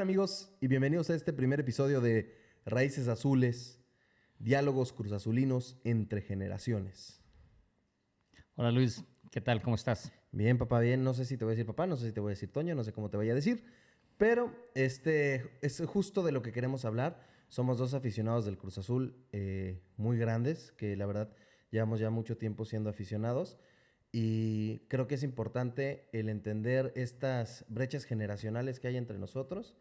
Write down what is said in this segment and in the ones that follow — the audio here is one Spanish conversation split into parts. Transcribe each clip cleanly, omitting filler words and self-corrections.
están, amigos? Y bienvenidos a este primer episodio de Raíces Azules, diálogos cruzazulinos entre generaciones. Hola Luis, ¿qué tal? ¿Cómo estás? Bien, papá, bien. No sé si te voy a decir papá, no sé si te voy a decir Toño, no sé cómo te vaya a decir, pero este es justo de lo que queremos hablar. Somos dos aficionados del Cruz Azul muy grandes, que la verdad llevamos ya mucho tiempo siendo aficionados. Y creo que es importante el entender estas brechas generacionales que hay entre nosotros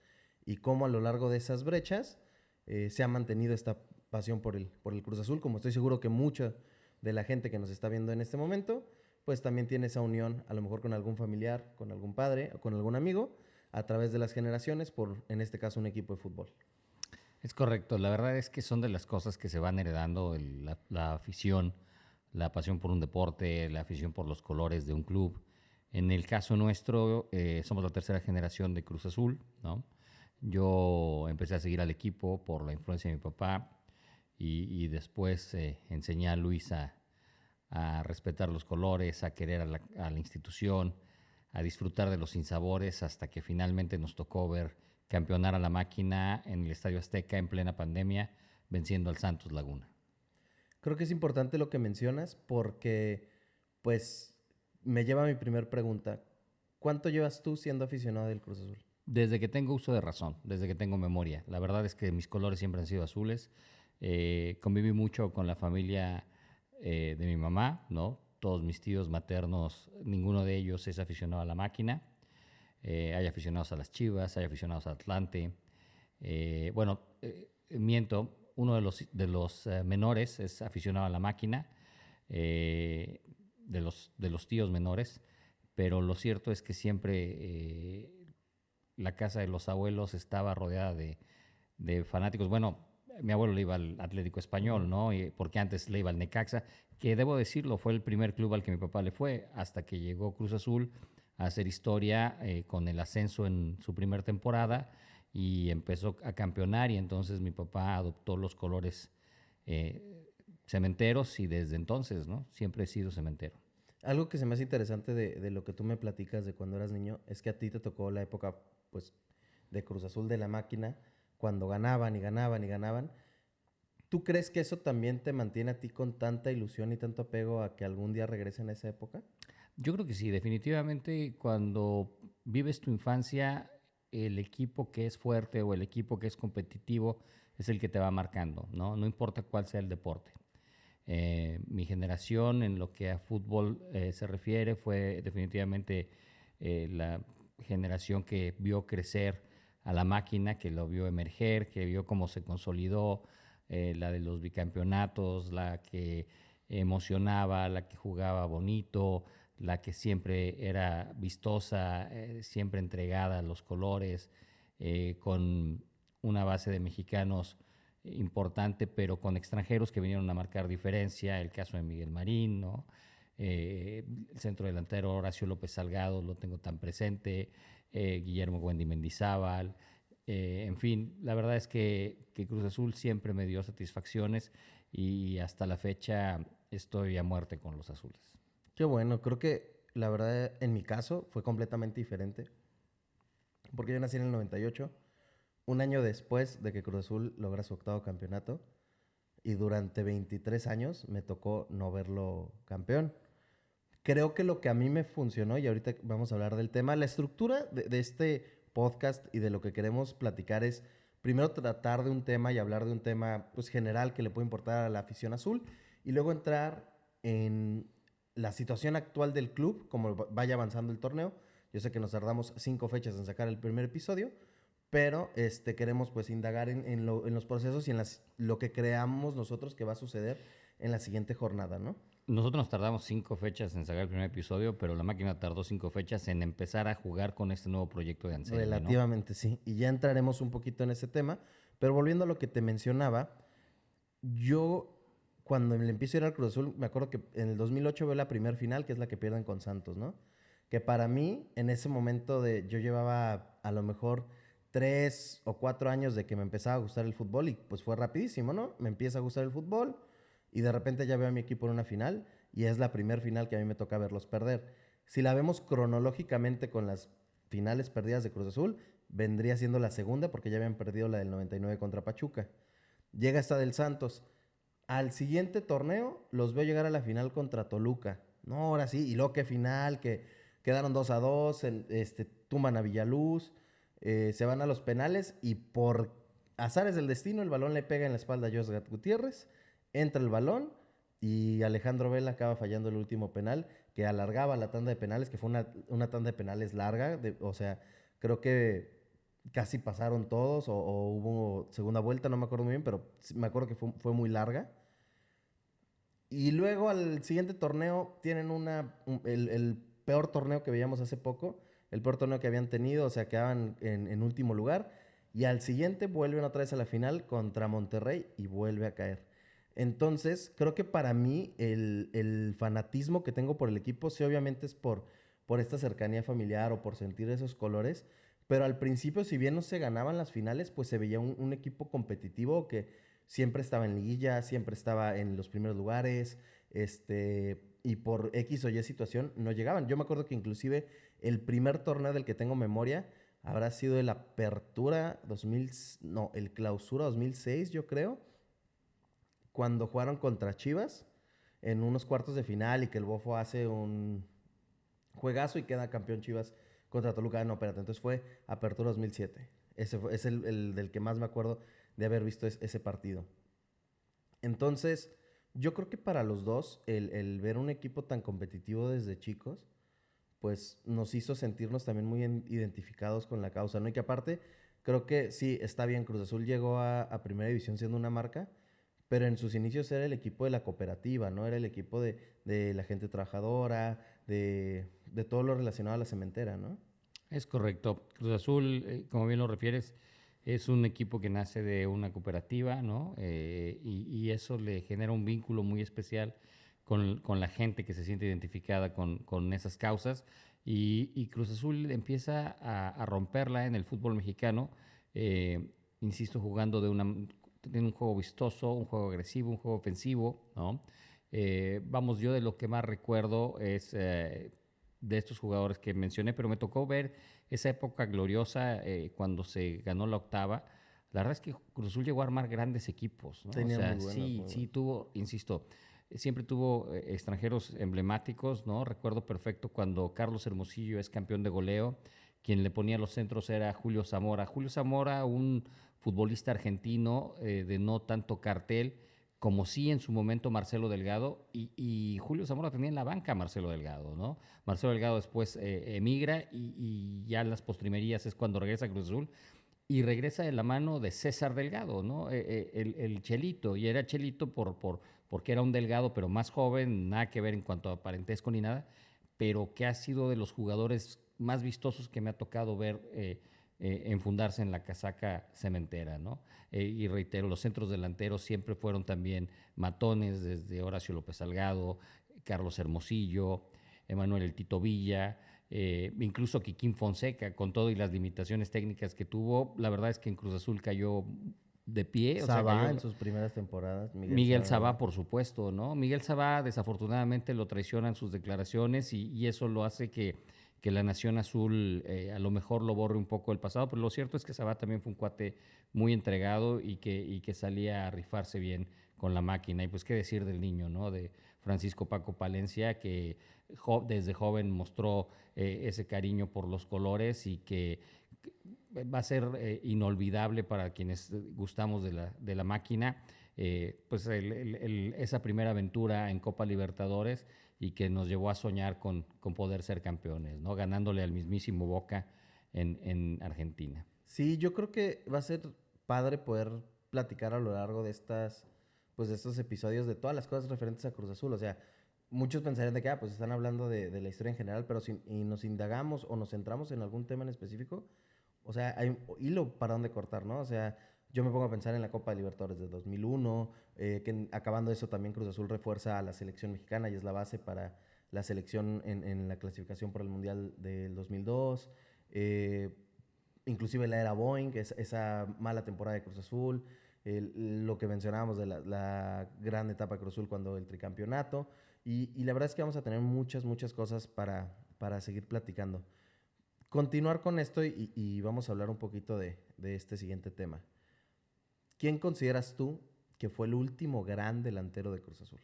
y cómo a lo largo de esas brechas se ha mantenido esta pasión por el Cruz Azul, como estoy seguro que mucha de la gente que nos está viendo en este momento, pues también tiene esa unión, a lo mejor con algún familiar, con algún padre o con algún amigo, a través de las generaciones, por, en este caso, un equipo de fútbol. Es correcto, la verdad es que son de las cosas que se van heredando, la afición, la pasión por un deporte, la afición por los colores de un club. En el caso nuestro, somos la tercera generación de Cruz Azul, ¿no? Yo empecé a seguir al equipo por la influencia de mi papá y después enseñé a Luis a respetar los colores, a querer a la institución, a disfrutar de los sinsabores hasta que finalmente nos tocó ver campeonar a la máquina en el Estadio Azteca en plena pandemia, venciendo al Santos Laguna. Creo que es importante lo que mencionas porque, pues, me lleva a mi primer pregunta. ¿Cuánto llevas tú siendo aficionado del Cruz Azul? Desde que tengo uso de razón, desde que tengo memoria. La verdad es que mis colores siempre han sido azules. Conviví mucho con la familia de mi mamá, ¿no? Todos mis tíos maternos, ninguno de ellos es aficionado a la máquina. Hay aficionados a las Chivas, hay aficionados a Atlante. Miento, uno de los menores es aficionado a la máquina, de los tíos menores, pero lo cierto es que siempre la casa de los abuelos estaba rodeada de fanáticos. Bueno, mi abuelo le iba al Atlético Español, ¿no? Porque antes le iba al Necaxa, que debo decirlo, fue el primer club al que mi papá le fue, hasta que llegó Cruz Azul a hacer historia con el ascenso en su primera temporada y empezó a campeonar y entonces mi papá adoptó los colores cementeros y desde entonces, ¿no? Siempre he sido cementero. Algo que se me hace interesante de lo que tú me platicas de cuando eras niño es que a ti te tocó la época, pues, de Cruz Azul de la máquina, cuando ganaban y ganaban y ganaban. ¿Tú crees que eso también te mantiene a ti con tanta ilusión y tanto apego a que algún día regresen a esa época? Yo creo que sí, definitivamente cuando vives tu infancia, el equipo que es fuerte o el equipo que es competitivo es el que te va marcando, ¿no? No importa cuál sea el deporte. Mi generación en lo que a fútbol se refiere fue definitivamente la generación que vio crecer a la máquina, que lo vio emerger, que vio cómo se consolidó, la de los bicampeonatos, la que emocionaba, la que jugaba bonito, la que siempre era vistosa, siempre entregada a los colores, con una base de mexicanos importante, pero con extranjeros que vinieron a marcar diferencia, el caso de Miguel Marín, ¿no? El centro delantero Horacio López Salgado lo tengo tan presente, Guillermo Wendy Mendizábal, en fin, la verdad es que Cruz Azul siempre me dio satisfacciones y hasta la fecha estoy a muerte con los azules. Qué bueno, creo que la verdad en mi caso fue completamente diferente, porque yo nací en el 98, un año después de que Cruz Azul logra su octavo campeonato, y durante 23 años me tocó no verlo campeón. Creo que lo que a mí me funcionó, y ahorita vamos a hablar del tema, la estructura de este podcast y de lo que queremos platicar es primero tratar de un tema y hablar de un tema pues, general que le puede importar a la afición azul y luego entrar en la situación actual del club, como vaya avanzando el torneo. Yo sé que nos tardamos 5 fechas en sacar el primer episodio, pero queremos pues indagar en los procesos y en lo que creamos nosotros que va a suceder en la siguiente jornada, ¿no? Nosotros nos tardamos 5 fechas en sacar el primer episodio, pero la máquina tardó 5 fechas en empezar a jugar con este nuevo proyecto de Anselmi, ¿no? Relativamente sí, y ya entraremos un poquito en ese tema, pero volviendo a lo que te mencionaba, yo cuando le empiezo a ir al Cruz Azul, me acuerdo que en el 2008 veo la primer final, que es la que pierden con Santos, ¿no? Que para mí, en ese momento yo llevaba a lo mejor 3 o 4 años de que me empezaba a gustar el fútbol y pues fue rapidísimo, ¿no? Me empieza a gustar el fútbol y de repente ya veo a mi equipo en una final y es la primer final que a mí me toca verlos perder. Si la vemos cronológicamente con las finales perdidas de Cruz Azul, vendría siendo la segunda porque ya habían perdido la del 99 contra Pachuca. Llega esta del Santos. Al siguiente torneo los veo llegar a la final contra Toluca. No, ahora sí, y luego qué final, que quedaron 2-2, tumban a Villaluz, se van a los penales y por azares del destino el balón le pega en la espalda a Josgat Gutiérrez, entra el balón y Alejandro Vela acaba fallando el último penal que alargaba la tanda de penales, que fue una tanda de penales larga, o sea, creo que casi pasaron todos o hubo segunda vuelta, no me acuerdo muy bien, pero me acuerdo que fue muy larga. Y luego al siguiente torneo tienen el peor torneo que veíamos hace poco, el peor torneo que habían tenido, o sea, quedaban en último lugar. Y al siguiente vuelven otra vez a la final contra Monterrey y vuelve a caer. Entonces, creo que para mí el fanatismo que tengo por el equipo, sí, obviamente es por esta cercanía familiar o por sentir esos colores. Pero al principio, si bien no se ganaban las finales, pues se veía un equipo competitivo que siempre estaba en liguilla, siempre estaba en los primeros lugares, y por X o Y situación no llegaban. Yo me acuerdo que inclusive el primer torneo del que tengo memoria habrá sido el Apertura 2000, no, el Clausura 2006, yo creo, cuando jugaron contra Chivas en unos cuartos de final y que el Bofo hace un juegazo y queda campeón Chivas contra Toluca. No, espérate, entonces fue Apertura 2007. Es el del que más me acuerdo de haber visto ese partido. Entonces, yo creo que para los dos, el ver un equipo tan competitivo desde chicos, pues nos hizo sentirnos también muy identificados con la causa, ¿no? Y que aparte, creo que sí, está bien, Cruz Azul llegó a Primera División siendo una marca, pero en sus inicios era el equipo de la cooperativa, ¿no? Era el equipo de la gente trabajadora, de todo lo relacionado a la cementera, ¿no? Es correcto. Cruz Azul, como bien lo refieres, es un equipo que nace de una cooperativa, ¿no? Y eso le genera un vínculo muy especial con la gente que se siente identificada con esas causas. Y Cruz Azul empieza a romperla en el fútbol mexicano, insisto, jugando tiene un juego vistoso, un juego agresivo, un juego ofensivo, ¿no? Vamos, yo de lo que más recuerdo es de estos jugadores que mencioné, pero me tocó ver esa época gloriosa cuando se ganó la octava. La verdad es que Cruz Azul llegó a armar grandes equipos, ¿no? O Tenían muy sea, buenos, sí, muy sí buenos. tuvo, insisto, siempre tuvo extranjeros emblemáticos, ¿no? Recuerdo perfecto cuando Carlos Hermosillo es campeón de goleo, quien le ponía los centros era Julio Zamora. Julio Zamora, un futbolista argentino de no tanto cartel, como sí en su momento Marcelo Delgado, y Julio Zamora tenía en la banca a Marcelo Delgado, ¿no? Marcelo Delgado después emigra y ya en las postrimerías es cuando regresa a Cruz Azul y regresa de la mano de César Delgado, ¿no? El Chelito, y era Chelito porque era un Delgado, pero más joven, nada que ver en cuanto a parentesco ni nada, pero que ha sido de los jugadores más vistosos que me ha tocado ver enfundarse en la casaca cementera, ¿no? Y reitero, los centros delanteros siempre fueron también matones, desde Horacio López Salgado, Carlos Hermosillo, Emanuel El Tito Villa, incluso Kikín Fonseca, con todo y las limitaciones técnicas que tuvo, la verdad es que en Cruz Azul cayó de pie, o sea, Sabá en cayó sus primeras temporadas, Miguel Miguel Sabá, Sabá. por supuesto, ¿no? Miguel Sabá desafortunadamente lo traicionan sus declaraciones y eso lo hace que la Nación Azul a lo mejor lo borre un poco del pasado, pero lo cierto es que Sabá también fue un cuate muy entregado y que salía a rifarse bien con la máquina. Y pues qué decir del niño, ¿no? De Francisco Paco Palencia, que desde joven mostró ese cariño por los colores y que va a ser inolvidable para quienes gustamos de la máquina, pues esa primera aventura en Copa Libertadores y que nos llevó a soñar con poder ser campeones, ¿no? Ganándole al mismísimo Boca en Argentina. Sí, yo creo que va a ser padre poder platicar a lo largo pues de estos episodios de todas las cosas referentes a Cruz Azul. O sea, muchos pensarían de que, pues están hablando de la historia en general, pero si y nos indagamos o nos centramos en algún tema en específico, o sea, hay un hilo para dónde cortar, ¿no? O sea, yo me pongo a pensar en la Copa de Libertadores de 2001, acabando eso también Cruz Azul refuerza a la selección mexicana y es la base para la selección en la clasificación por el Mundial del 2002. Eh, Inclusive la era Boeing, esa mala temporada de Cruz Azul, lo que mencionábamos de la gran etapa de Cruz Azul cuando el tricampeonato. Y la verdad es que vamos a tener muchas, muchas cosas para seguir platicando. continuar con esto y vamos a hablar un poquito de este siguiente tema. ¿Quién consideras tú que fue el último gran delantero de Cruz Azul?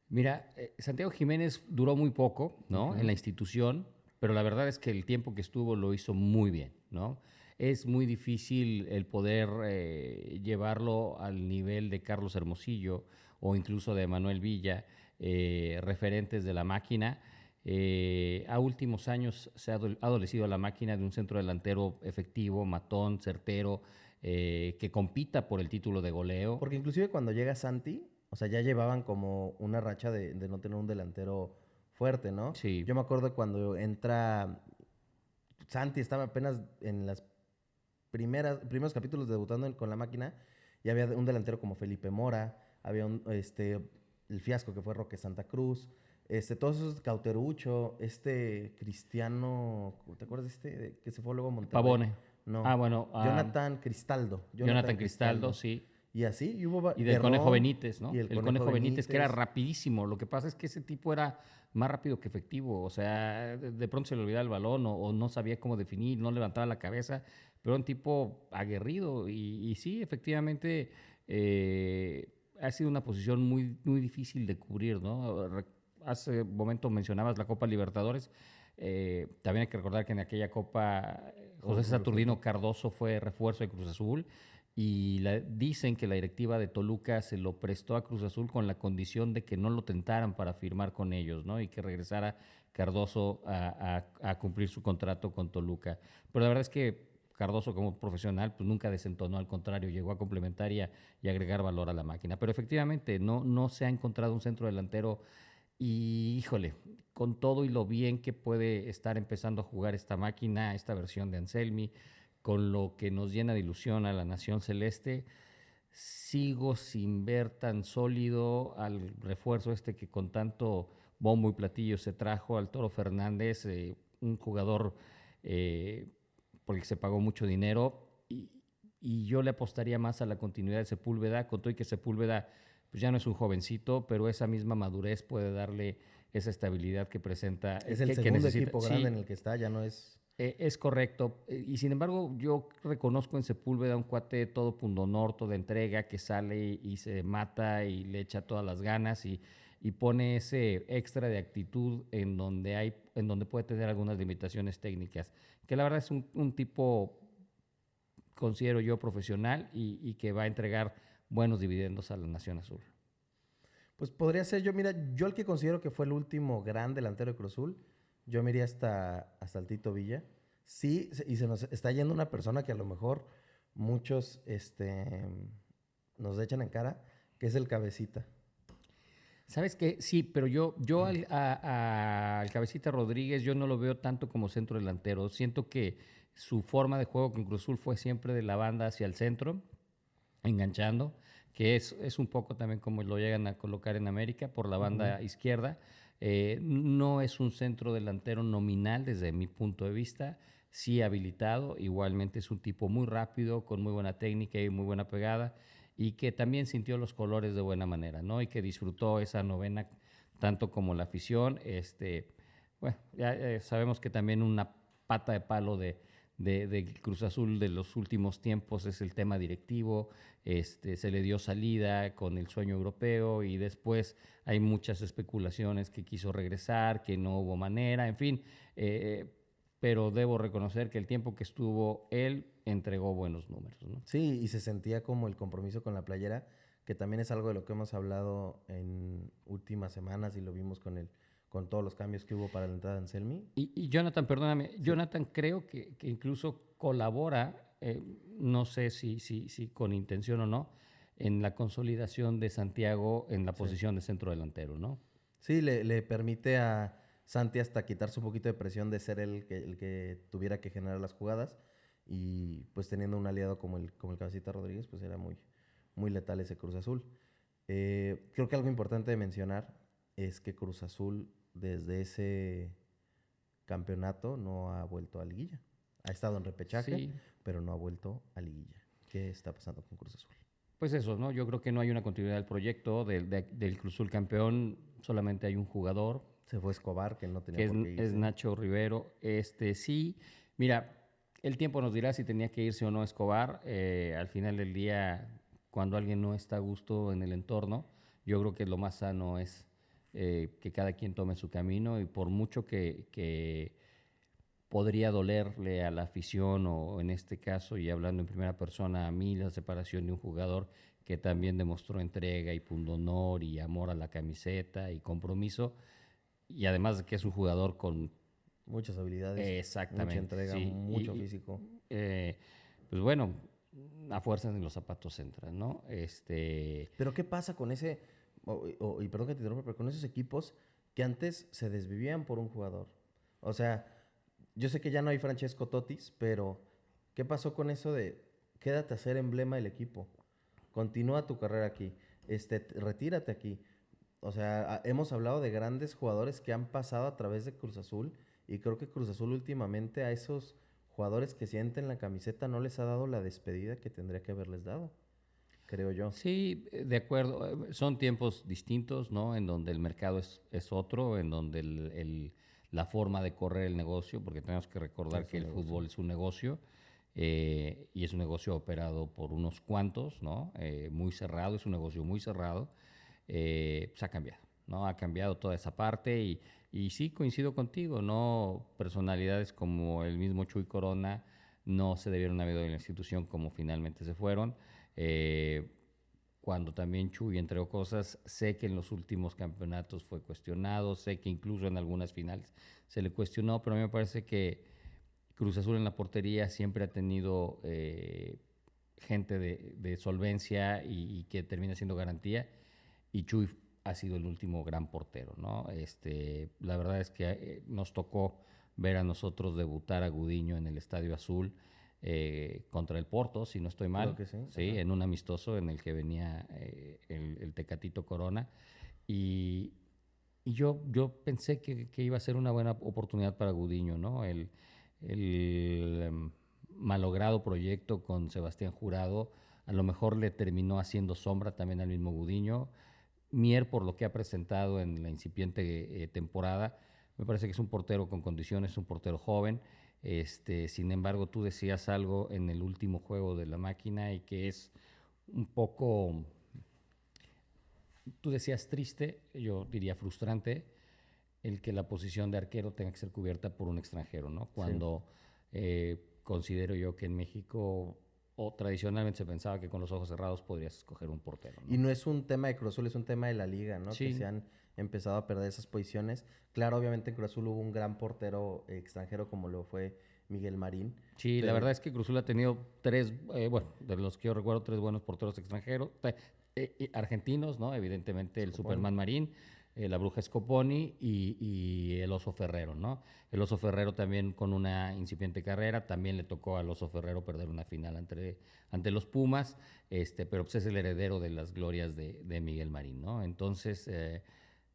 Mira, Santiago Jiménez duró muy poco, ¿no? En Ujú. la institución, pero la verdad es que el tiempo que estuvo lo hizo muy bien, ¿no? Es muy difícil el poder llevarlo al nivel de Carlos Hermosillo o incluso de Manuel Villa, referentes de la máquina. A últimos años se ha adolecido la máquina de un centro delantero efectivo, matón, certero, que compita por el título de goleo. Porque inclusive cuando llega Santi, o sea, ya llevaban como una racha de no tener un delantero fuerte, ¿no? Sí, Yo me acuerdo cuando entra Santi, estaba apenas en las primeros capítulos debutando con la máquina, y había un delantero como Felipe Mora, había el fiasco que fue Roque Santa Cruz, todos esos Cauterucho, Cristiano, ¿te acuerdas de que se fue luego a Monterrey? Pavone. Ah, No, bueno, Jonathan Jonathan Cristaldo, Cristaldo. sí. Y así, y Y del Conejo Guerrón Benítez, y ¿no? el El Conejo Conejo Benítez, que era Benítez. rapidísimo. Lo que pasa es que ese tipo era más rápido que efectivo. O sea, de pronto se le olvidaba el balón o no sabía cómo definir, no levantaba la cabeza. Pero era un tipo aguerrido. Y sí, efectivamente, ha sido una posición muy, muy difícil de cubrir, ¿no? Hace un momento mencionabas la Copa Libertadores. También hay que recordar que en aquella Copa José Rubio Falcón. Saturnino Cardoso fue refuerzo de Cruz Azul y dicen que la directiva de Toluca se lo prestó a Cruz Azul con la condición de que no lo tentaran para firmar con ellos, ¿no? Y que regresara Cardoso a cumplir su contrato con Toluca. Pero la verdad es que Cardoso como profesional pues nunca desentonó, al contrario, llegó a complementar y agregar valor a la máquina. Pero efectivamente no se ha encontrado un centro delantero y híjole, con todo y lo bien que puede estar empezando a jugar esta máquina, esta versión de Anselmi, con lo que nos llena de ilusión a la Nación Celeste, sigo sin ver tan sólido al refuerzo que con tanto bombo y platillo se trajo al Toro Fernández, un jugador eh, por el que se pagó mucho dinero y yo le apostaría más a la continuidad de Sepúlveda, con todo y que Sepúlveda pues ya no es un jovencito, pero esa misma madurez puede darle esa estabilidad que presenta, Es el que segundo necesita. equipo grande en Sí, el que está, ya no es... es correcto. Y sin embargo, yo reconozco en Sepúlveda un cuate todo pundonor, toda entrega, que sale y se mata y le echa todas las ganas y pone ese extra de actitud en donde puede tener algunas limitaciones técnicas. Que la verdad es un tipo, considero yo, profesional y que va a entregar buenos dividendos a la Nación Azul. Pues podría ser yo, mira, yo el que considero que fue el último gran delantero de Cruz Azul, yo me iría hasta el Tito Villa. Sí, y se nos está yendo una persona que a lo mejor muchos nos echan en cara, que es el Cabecita. ¿Sabes qué? Sí, pero yo al Cabecita Rodríguez yo no lo veo tanto como centro delantero. Siento que su forma de juego con Cruz Azul fue siempre de la banda hacia el centro, enganchando, que es un poco también como lo llegan a colocar en América por la Ujú. banda izquierda. No es un centro delantero nominal desde mi punto de vista, sí habilitado, igualmente es un tipo muy rápido, con muy buena técnica y muy buena pegada, y que también sintió los colores de buena manera, ¿no? Y que disfrutó esa novena tanto como la afición. Bueno, ya sabemos que también una pata de palo de Cruz Azul de los últimos tiempos es el tema directivo. Se le dio salida con el sueño europeo y después hay muchas especulaciones que quiso regresar, que no hubo manera, en fin. Pero debo reconocer que el tiempo que estuvo él entregó buenos números, ¿no? Sí, y se sentía como el compromiso con la playera, que también es algo de lo que hemos hablado en últimas semanas y lo vimos con todos los cambios que hubo para la entrada de Anselmi. Y Jonathan, perdóname, Sí, Jonathan creo que incluso colabora, no sé si con intención o no, en la consolidación de Santiago en la sí. posición de centro delantero, ¿no? Sí, le permite a Santi hasta quitarse un poquito de presión de ser el que tuviera que generar las jugadas. Y pues teniendo un aliado como el Cabecita Rodríguez, pues era muy letal ese Cruz Azul. Creo que algo importante de mencionar es que Cruz Azul desde ese campeonato no ha vuelto a liguilla. Ha estado en repechaje, Sí, pero no ha vuelto a liguilla. ¿Qué está pasando con Cruz Azul? pues eso, ¿no? Yo creo que no hay una continuidad del proyecto del Cruz Azul campeón, solamente hay un jugador Se fue Escobar, que no tenía que por qué es irse. Nacho Rivero. Sí, mira, el tiempo nos dirá si tenía que irse o no Escobar. Al final del día, cuando alguien no está a gusto en el entorno, yo creo que lo más sano es que cada quien tome su camino y por mucho que podría dolerle a la afición o en este caso, y hablando en primera persona, a mí la separación de un jugador que también demostró entrega y pundonor y amor a la camiseta y compromiso, y además de que es un jugador con... Muchas habilidades, mucha Exactamente, entrega, sí. mucho físico. Eh, pues bueno, a fuerzas en los zapatos entran, ¿no? Pero ¿qué pasa con ese, y perdón que te interrumpa, pero con esos equipos que antes se desvivían por un jugador? O sea, yo sé que ya no hay Francesco Totis, pero ¿qué pasó con eso de quédate a ser emblema del equipo? Continúa tu carrera aquí, retírate aquí. O sea, hemos hablado de grandes jugadores que han pasado a través de Cruz Azul y creo que Cruz Azul últimamente a esos jugadores que sienten la camiseta no les ha dado la despedida que tendría que haberles dado, creo yo. Sí, de acuerdo. Son tiempos distintos, ¿no? En donde el mercado es otro, en donde la forma de correr el negocio, porque tenemos que recordar Es que un el negocio. fútbol es un negocio y es un negocio operado por unos cuantos, ¿no? Muy cerrado, es un negocio muy cerrado. Pues ha cambiado, ¿no? Ha cambiado toda esa parte y sí coincido contigo, ¿no? Personalidades como el mismo Chuy Corona no se debieron haber ido de la institución como finalmente se fueron. Eh, Cuando también Chuy entregó cosas, sé que en los últimos campeonatos fue cuestionado, sé que incluso en algunas finales se le cuestionó, pero a mí me parece que Cruz Azul en la portería siempre ha tenido gente de solvencia y que termina siendo garantía, y Chuy ha sido el último gran portero, ¿no? La verdad es que nos tocó ver a nosotros debutar a Gudiño en el Estadio Azul contra el Porto, si no estoy Creo mal, que sí. ¿sí? Ajá. En un amistoso en el que venía el Tecatito Corona. Y, yo pensé que iba a ser una buena oportunidad para Gudiño, ¿no? El malogrado proyecto con Sebastián Jurado a lo mejor le terminó haciendo sombra también al mismo Gudiño. Mier, por lo que ha presentado en la incipiente temporada, me parece que es un portero con condiciones, un portero joven. Sin embargo, tú decías algo en el último juego de la máquina y que es un poco, tú decías triste, yo diría frustrante, el que la posición de arquero tenga que ser cubierta por un extranjero, ¿no? Sí. Cuando considero yo que en México o tradicionalmente se pensaba que con los ojos cerrados podrías escoger un portero, Y ¿no? no es un tema de Cruz Azul, es un tema de la liga, ¿no? Que se Sí, han empezado a perder esas posiciones. Claro, obviamente en Cruz Azul hubo un gran portero extranjero como lo fue Miguel Marín, sí, la pero verdad es que Cruzul ha tenido tres, bueno, de los que yo recuerdo, tres buenos porteros extranjeros, argentinos, ¿no? Evidentemente el Scoponi. Superman Marín, la Bruja Scoponi y el Oso Ferrero, ¿no? El Oso Ferrero también con una incipiente carrera, también le tocó al Oso Ferrero perder una final ante los Pumas, pero pues es el heredero de las glorias de Miguel Marín, ¿no? Entonces,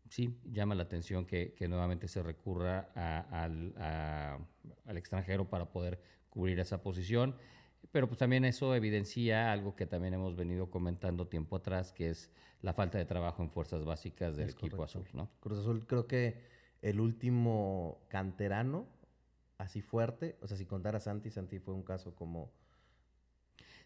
sí, llama la atención que nuevamente se recurra al extranjero para poder cubrir esa posición, pero pues también eso evidencia algo que también hemos venido comentando tiempo atrás, que es la falta de trabajo en fuerzas básicas del Es equipo correcto. azul, ¿no? Cruz Azul creo que el último canterano así fuerte, o sea, si contara a Santi, Santi fue un caso como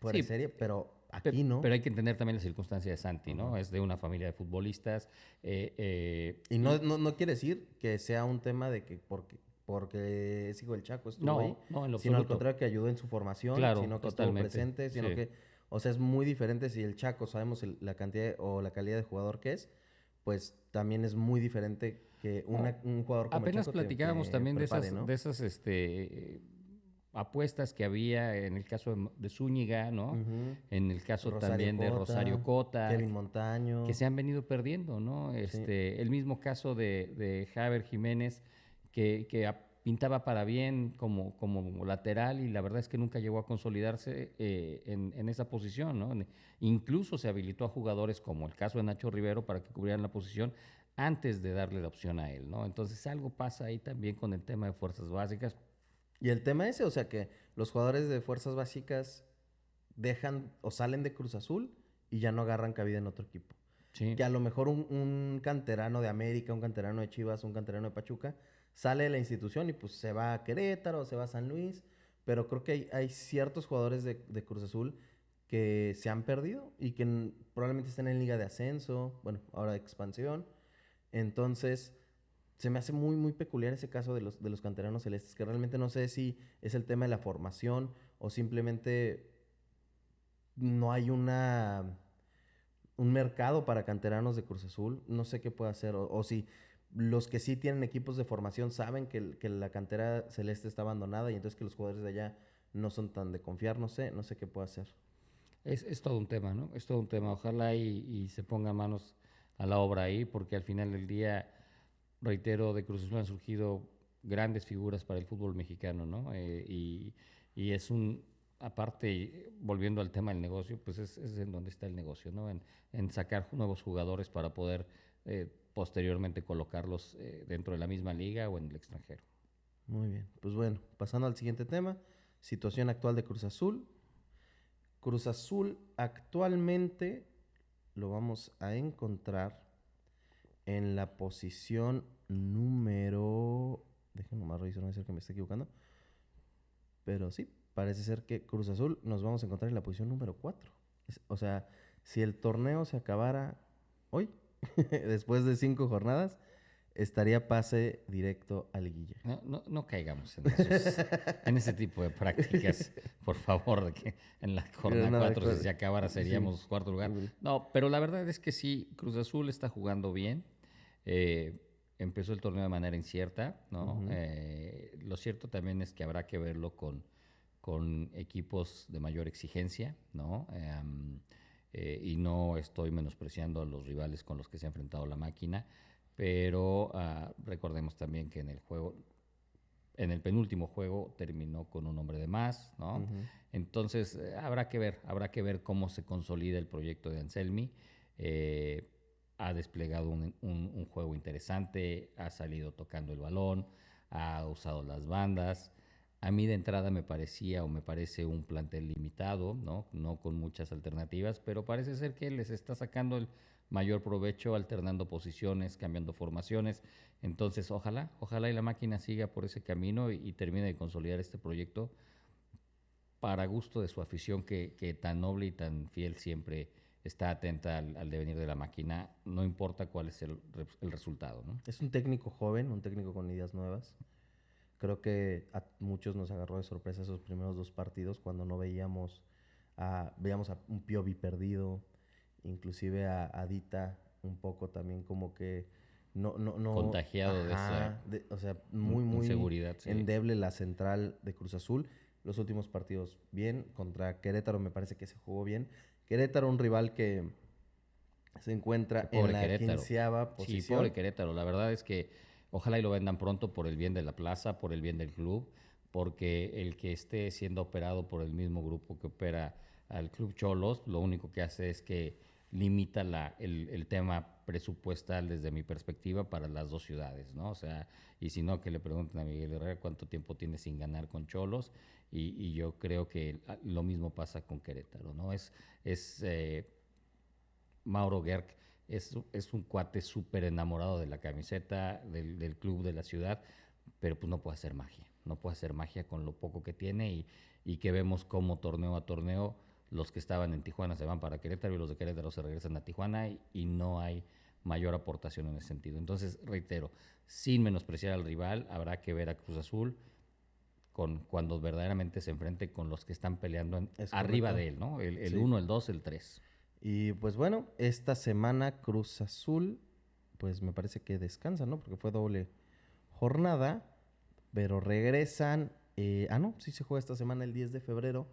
fuera de Sí, serie, pero aquí no. pero hay que entender también la circunstancia de Santi, ¿no? Ajá. Es de una familia de futbolistas. Y no quiere decir que sea un tema de que porque es hijo del Chaco, estuvo ahí, No, no, en lo sino al absoluto. contrario que ayudó en su formación, Claro, sino que estuvo totalmente. presente, sino Sí. que, o sea, es muy diferente si el Chaco sabemos la cantidad o la calidad de jugador que es, pues también es muy diferente que No, un jugador como el apenas Chaco platicábamos te también de prepare, esas, ¿no? de esas apuestas que había en el caso de Zúñiga, ¿no? Ujú. En el caso Rosario también de Rosario Cota, Cota, Kevin que Montaño, se han venido perdiendo, ¿no? sí. El mismo caso de Javier Jiménez, que pintaba para bien como lateral y la verdad es que nunca llegó a consolidarse en esa posición, ¿no? Incluso se habilitó a jugadores como el caso de Nacho Rivero para que cubrieran la posición antes de darle la opción a él, ¿no? Entonces algo pasa ahí también con el tema de fuerzas básicas. Y el tema ese, o sea que los jugadores de fuerzas básicas dejan o salen de Cruz Azul y ya no agarran cabida en otro equipo. Sí. que a lo mejor un canterano de América, un canterano de Chivas, un canterano de Pachuca, sale de la institución y pues se va a Querétaro, se va a San Luis, pero creo que hay ciertos jugadores de Cruz Azul que se han perdido y que probablemente estén en Liga de Ascenso, bueno, ahora de expansión. Entonces, se me hace muy, muy peculiar ese caso de los canteranos celestes, que realmente no sé si es el tema de la formación o simplemente no hay un mercado para canteranos de Cruz Azul. No sé qué puede hacer. O si los que sí tienen equipos de formación saben que la cantera celeste está abandonada y entonces que los jugadores de allá no son tan de confiar. No sé qué puede hacer. Es todo un tema, ¿no? Es todo un tema. Ojalá y se ponga manos a la obra ahí, porque al final del día, reitero, de Cruz Azul han surgido grandes figuras para el fútbol mexicano, ¿no? Y es aparte, volviendo al tema del negocio, pues es en donde está el negocio, ¿no? En sacar nuevos jugadores para poder posteriormente colocarlos dentro de la misma liga o en el extranjero. Muy bien. Pues bueno, pasando al siguiente tema. Situación actual de Cruz Azul. Cruz Azul actualmente lo vamos a encontrar en la posición número... Déjenme nomás revisar, no sé que me esté equivocando. Pero sí, parece ser que Cruz Azul nos vamos a encontrar en la posición número 4. O sea, si el torneo se acabara hoy, después de 5 jornadas, estaría pase directo a liguilla. No caigamos en ese tipo de prácticas, por favor, de que en la jornada No, 4 si se acabara sí. seríamos cuarto lugar. No, pero la verdad es que sí, Cruz Azul está jugando bien. eh, Empezó el torneo de manera incierta, ¿no? Ujú. Lo cierto también es que habrá que verlo con equipos de mayor exigencia, ¿no? Y no estoy menospreciando a los rivales con los que se ha enfrentado la máquina, pero recordemos también que en el penúltimo juego terminó con un hombre de más, ¿no? Ujú. Entonces habrá que ver cómo se consolida el proyecto de Anselmi. Eh, Ha desplegado un juego interesante, ha salido tocando el balón, ha usado las bandas. A mí de entrada me parecía o me parece un plantel limitado, ¿no? No con muchas alternativas, pero parece ser que les está sacando el mayor provecho alternando posiciones, cambiando formaciones. Entonces, ojalá y la máquina siga por ese camino y termine de consolidar este proyecto para gusto de su afición que tan noble y tan fiel siempre está atenta al devenir de la máquina, no importa cuál es el resultado, ¿no? Es un técnico joven, un técnico con ideas nuevas. Creo que a muchos nos agarró de sorpresa esos primeros 2 partidos cuando no veíamos a un Piovi perdido, inclusive a Dita un poco también como que no, Contagiado de esa ajá, o sea, muy, muy inseguridad, sí. endeble la central de Cruz Azul. Los últimos partidos bien, contra Querétaro me parece que se jugó bien. Querétaro, un rival que se Que encuentra en pobre la Querétaro. quinceava Sí, pobre posición. Querétaro. La verdad es que ojalá y lo vendan pronto por el bien de la plaza, por el bien del club, porque el que esté siendo operado por el mismo grupo que opera al Club Cholos, lo único que hace es que limita el tema presupuestal desde mi perspectiva para las dos ciudades, ¿no? O sea, y si no, que le pregunten a Miguel Herrera cuánto tiempo tiene sin ganar con Cholos, y yo creo que lo mismo pasa con Querétaro, ¿no? Es Mauro Gerg es un cuate súper enamorado de la camiseta, del club, de la ciudad, pero pues no puede hacer magia. No puede hacer magia con lo poco que tiene y que vemos como torneo a torneo los que estaban en Tijuana se van para Querétaro y los de Querétaro se regresan a Tijuana y no hay mayor aportación en ese sentido. Entonces, reitero, sin menospreciar al rival, habrá que ver a Cruz Azul cuando verdaderamente se enfrente con los que están peleando Es arriba correcto. de él, ¿no? El Sí. 1, el 2, el 3. Y pues bueno, esta semana Cruz Azul, pues me parece que descansa, ¿no? Porque fue doble jornada, pero regresan, no, sí se juega esta semana el 10 de febrero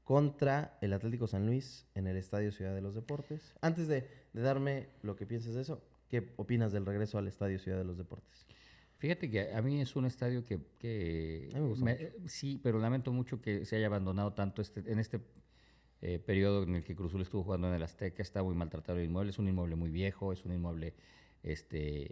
contra el Atlético San Luis en el Estadio Ciudad de los Deportes. Antes de darme lo que pienses de eso, ¿qué opinas del regreso al Estadio Ciudad de los Deportes? Fíjate que a mí es un estadio A mí me gusta mucho. sí, pero lamento mucho que se haya abandonado tanto en este periodo en el que Cruzul estuvo jugando en el Azteca. Está muy maltratado el inmueble, es un inmueble muy viejo, es un inmueble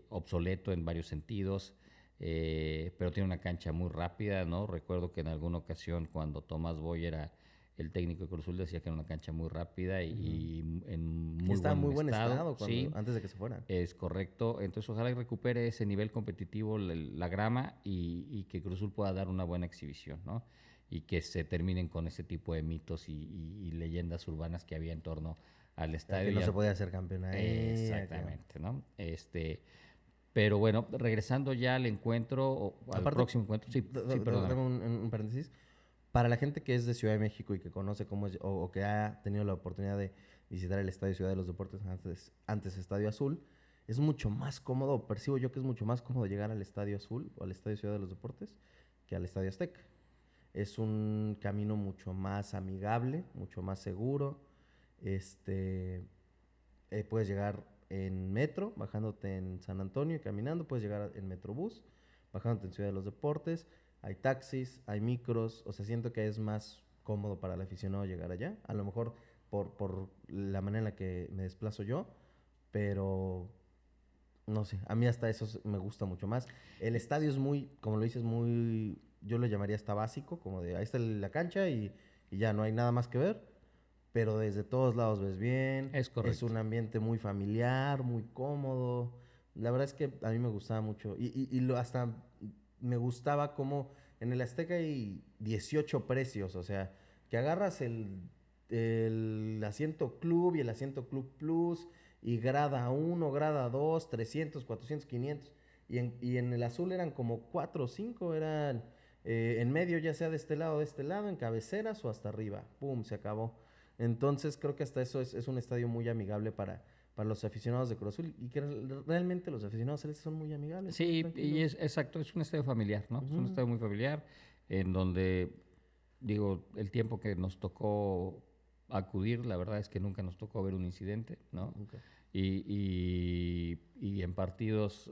obsoleto en varios sentidos, pero tiene una cancha muy rápida, ¿no? Recuerdo que en alguna ocasión cuando Tomás Boy era el técnico de Cruz Azul decía que era una cancha muy rápida y en muy Está en buen muy buen estado Sí, antes de que se fueran. es correcto. Entonces, ojalá y recupere ese nivel competitivo, la grama, y que Cruz Azul pueda dar una buena exhibición, ¿no? Y que se terminen con ese tipo de mitos y leyendas urbanas que había en torno al estadio. Que no se podía hacer campeón ahí. Exactamente, ¿no? Pero bueno, regresando ya al encuentro, al Aparte, próximo encuentro, sí, sí, perdóname. dame un paréntesis. Para la gente que es de Ciudad de México y que conoce cómo es, o que ha tenido la oportunidad de visitar el Estadio Ciudad de los Deportes antes Estadio Azul, es mucho más cómodo, percibo yo que es mucho más cómodo llegar al Estadio Azul o al Estadio Ciudad de los Deportes que al Estadio Azteca. Es un camino mucho más amigable, mucho más seguro. Este, puedes llegar en metro, bajándote en San Antonio y caminando, puedes llegar en Metrobús, bajándote en Ciudad de los Deportes, hay taxis, hay micros, o sea, siento que es más cómodo para el aficionado llegar allá, a lo mejor por la manera en la que me desplazo yo, pero no sé, a mí hasta eso me gusta mucho más. El estadio es muy, como lo dices, muy, yo lo llamaría hasta básico, como de ahí está la cancha y ya no hay nada más que ver, pero desde todos lados ves bien, Es es correcto. un ambiente muy familiar, muy cómodo. La verdad es que a mí me gustaba mucho hasta me gustaba como en el Azteca hay 18 precios, o sea, que agarras el asiento club y el asiento club plus y grada 1, grada 2, 300, 400, 500. Y en el azul eran como 4 o 5, eran en medio, ya sea de este lado, en cabeceras o hasta arriba. ¡Pum! Se acabó. Entonces creo que hasta eso es un estadio muy amigable para los aficionados de Cruz Azul y que realmente los aficionados celestes son muy amigables, son muy Sí, y tranquilos. es exacto, es un estadio familiar, ¿no? Es un Ujú. estadio muy familiar en donde, digo, el tiempo que nos tocó acudir, la verdad es que nunca nos tocó ver un incidente, ¿no? Nunca. Y en partidos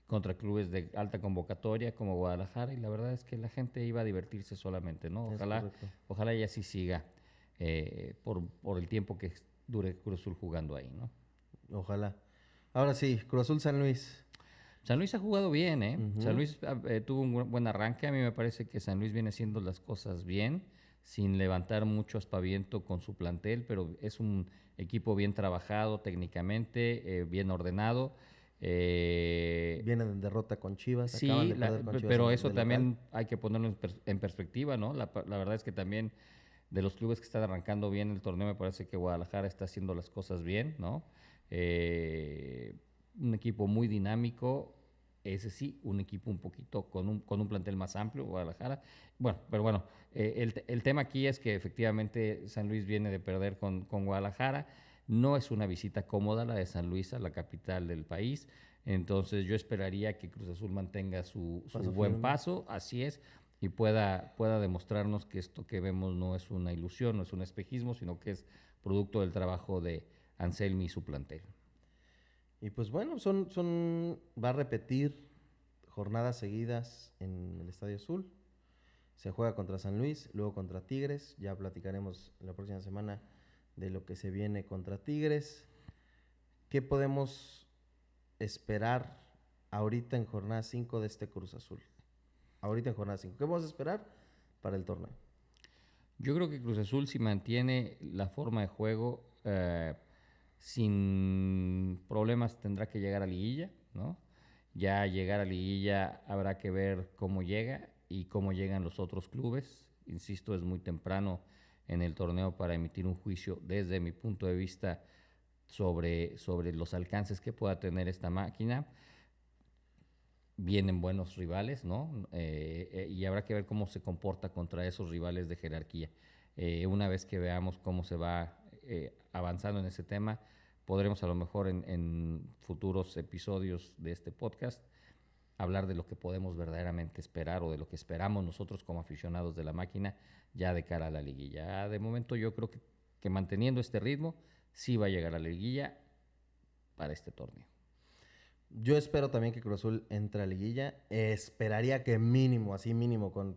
contra clubes de alta convocatoria como Guadalajara, y la verdad es que la gente iba a divertirse solamente, ¿no? Es correcto. Ojalá y así siga por el tiempo que dure Cruz Azul jugando ahí, ¿no? Ojalá. Ahora sí, Cruz Azul San Luis. San Luis ha jugado bien, ¿eh? San Ujú. Luis tuvo un buen arranque. A mí me parece que San Luis viene haciendo las cosas bien, sin levantar mucho aspaviento con su plantel, pero es un equipo bien trabajado técnicamente, bien ordenado. Eh, Vienen en derrota con Chivas, acaban sí, de perder con Chivas pero eso de local. también hay que ponerlo en perspectiva, ¿no? La verdad es que también de los clubes que están arrancando bien el torneo, me parece que Guadalajara está haciendo las cosas bien, ¿no? Eh, un equipo muy dinámico, ese sí, un equipo un poquito con un plantel más amplio, Guadalajara. Bueno, pero bueno, el tema aquí es que efectivamente San Luis viene de perder con Guadalajara. No es una visita cómoda la de San Luis a la capital del país. Entonces yo esperaría que Cruz Azul mantenga su Paso buen firme. paso, así es, y pueda demostrarnos que esto que vemos no es una ilusión, no es un espejismo, sino que es producto del trabajo de Anselmi y su plantel. Y pues bueno, va a repetir jornadas seguidas en el Estadio Azul. Se juega contra San Luis, luego contra Tigres. Ya platicaremos la próxima semana de lo que se viene contra Tigres. ¿Qué podemos esperar ahorita en jornada 5 de este Cruz Azul? Ahorita en jornada 5. ¿Qué vamos a esperar para el torneo? Yo creo que Cruz Azul, si mantiene la forma de juego, sin problemas tendrá que llegar a liguilla, ¿no? Ya llegar a liguilla habrá que ver cómo llega y cómo llegan los otros clubes. Insisto, es muy temprano en el torneo para emitir un juicio desde mi punto de vista sobre los alcances que pueda tener esta máquina. Vienen buenos rivales, ¿no? Y habrá que ver cómo se comporta contra esos rivales de jerarquía. Una vez que veamos cómo se va avanzando en ese tema, podremos a lo mejor en futuros episodios de este podcast hablar de lo que podemos verdaderamente esperar o de lo que esperamos nosotros como aficionados de la máquina ya de cara a la liguilla. De momento yo creo que manteniendo este ritmo sí va a llegar a la liguilla para este torneo. Yo espero también que Cruz Azul entre a liguilla. Esperaría que mínimo, así mínimo, con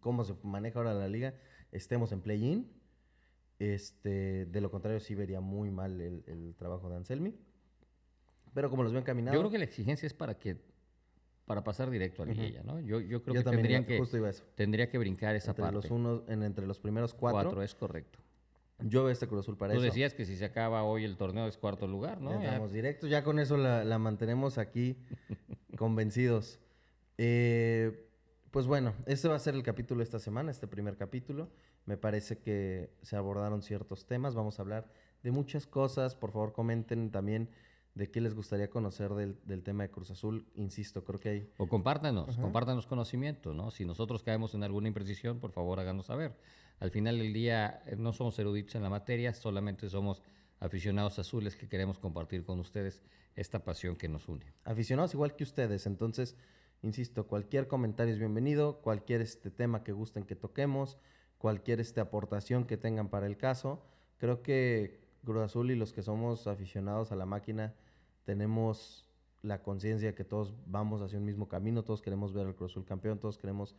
cómo se maneja ahora la liga, estemos en play-in. De lo contrario, sí vería muy mal el trabajo de Anselmi. Pero como los veo Yo creo encaminado, que la exigencia es para que para pasar directo a liguilla, ¿no? Yo creo Yo que también justo iba a eso. tendría que brincar esa Entre parte. entre los primeros cuatro, Cuatro, es correcto. yo veo este Cruz Azul para Tú eso. decías que si se acaba hoy el torneo es cuarto lugar, ¿no? Ya Ya- estamos directos, ya con eso la mantenemos aquí convencidos. Pues bueno, este va a ser el capítulo de esta semana, este primer capítulo. Me parece que se abordaron ciertos temas. Vamos a hablar de muchas cosas. Por favor, comenten también de qué les gustaría conocer del tema de Cruz Azul. Insisto, creo que hay... O compártanos conocimiento, ¿no? Si nosotros caemos en alguna imprecisión, por favor háganos saber. Al final del día no somos eruditos en la materia, solamente somos aficionados azules que queremos compartir con ustedes esta pasión que nos une. aficionados igual que ustedes. Entonces, insisto, cualquier comentario es bienvenido, cualquier tema que gusten que toquemos, cualquier aportación que tengan para el caso. Creo que Cruz Azul y los que somos aficionados a la máquina tenemos la conciencia de que todos vamos hacia un mismo camino, todos queremos ver al Cruz Azul campeón, todos queremos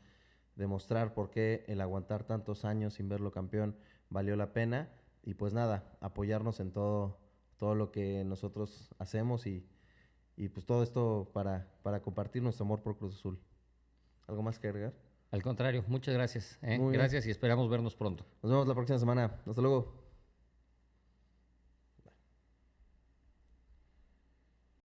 demostrar por qué el aguantar tantos años sin verlo campeón valió la pena. Y pues nada, apoyarnos en todo lo que nosotros hacemos y pues todo esto para compartir nuestro amor por Cruz Azul. ¿Algo más que agregar? Al contrario, muchas gracias. Muy bien. Gracias y esperamos vernos pronto. Nos vemos la próxima semana. Hasta luego.